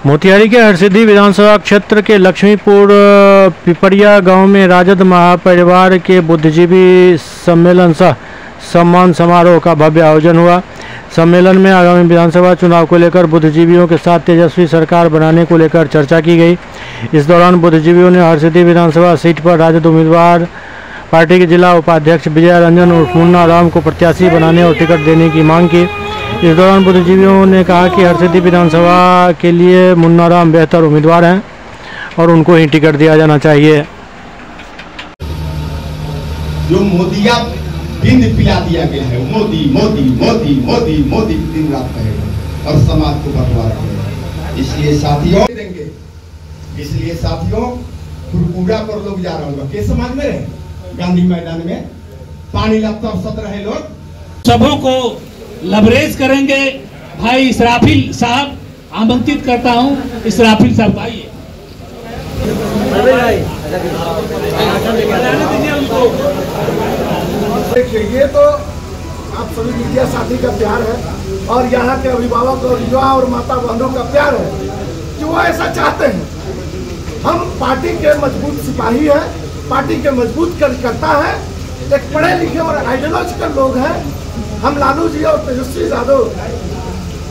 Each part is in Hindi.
मोतिहारी के हरसिद्धि विधानसभा क्षेत्र के लक्ष्मीपुर पिपरिया गांव में राजद महापरिवार के बुद्धिजीवी सम्मेलन सह सम्मान समारोह का भव्य आयोजन हुआ। सम्मेलन में आगामी विधानसभा चुनाव को लेकर बुद्धिजीवियों के साथ तेजस्वी सरकार बनाने को लेकर चर्चा की गई। इस दौरान बुद्धिजीवियों ने हरसिद्धि विधानसभा सीट पर राजद उम्मीदवार पार्टी के जिला उपाध्यक्ष विजय रंजन उर्फ मुन्ना राम को प्रत्याशी बनाने और टिकट देने की मांग की। इस दौरान बुद्धिजीवियों ने कहा कि हरसिद्धि विधानसभा के लिए मुन्ना राम बेहतर उम्मीदवार हैं और उनको ही टिकट दिया जाना चाहिए। जो मोदिया बिंद पिला दिया गया है, मोदी मोदी मोदी मोदी मोदी दिन रात कहेगा और समाज को बर्बाद करेगा। इसलिए साथियों देंगे, इसलिए साथियों कुरकुरा पर लोग जा रहे होंगे। समाज में रहे गांधी मैदान में पानी लगता सत रहे लोग सबों को लबरेज करेंगे। भाई इसराफिल साहब आमंत्रित करता हूं, इसराफिल साहब आइए। देखिए, ये तो आप सभी मीडिया साथी का प्यार है और यहाँ के अभिभावक और युवा और माता बहनों का प्यार है कि वो ऐसा चाहते हैं। हम पार्टी के मजबूत सिपाही हैं, पार्टी के मजबूत कार्यकर्ता है, एक पढ़े लिखे और आइडियोलॉजिकल लोग हैं। हम लालू जी और तेजस्वी यादव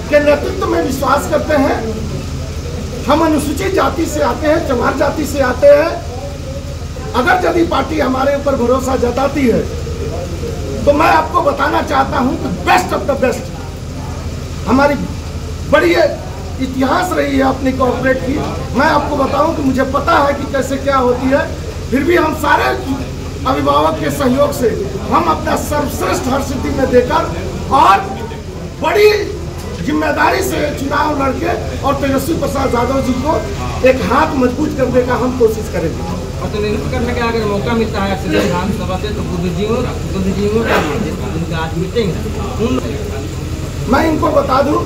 के नेतृत्व में विश्वास करते हैं। हम अनुसूचित जाति से आते हैं, चमार जाति से आते हैं। अगर यदि पार्टी हमारे ऊपर भरोसा जताती है तो मैं आपको बताना चाहता हूं कि बेस्ट ऑफ द बेस्ट हमारी बड़ी इतिहास रही है अपनी कॉर्पोरेट की। मैं आपको बताऊं कि मुझे पता है कि कैसे क्या होती है, फिर भी हम सारे अभिभावक के सहयोग से हम अपना सर्वश्रेष्ठ हरसिद्धि में देकर और बड़ी जिम्मेदारी से चुनाव लड़के और तेजस्वी प्रसाद यादव जी को एक हाथ मजबूत करने का हम कोशिश करेंगे। प्रतिनिधित्व करने का अगर मौका मिलता है विधानसभा से तो बुद्धिजीवियों का आज मीटिंग है। मैं इनको बता दूं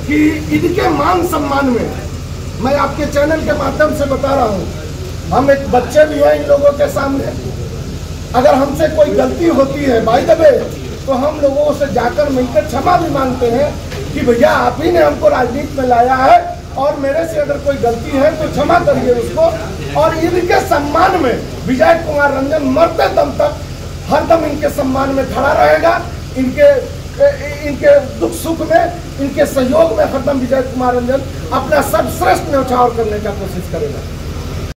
कि इनके मान सम्मान में मैं आपके चैनल के माध्यम से बता रहा हूं, हम एक बच्चे भी हैं इन लोगों के सामने। अगर हमसे कोई गलती होती है बाय द वे तो हम लोगों से जाकर मिलकर क्षमा भी मांगते हैं कि भैया आप ही ने हमको राजनीति में लाया है और मेरे से अगर कोई गलती है तो क्षमा करिए उसको। और इनके सम्मान में विजय कुमार रंजन मरते दम तक हरदम इनके सम्मान में खड़ा रहेगा। इनके दुख सुख में, इनके सहयोग में हरदम विजय कुमार रंजन अपना सर्वश्रेष्ठ न्यौछावर करने का कोशिश करेगा।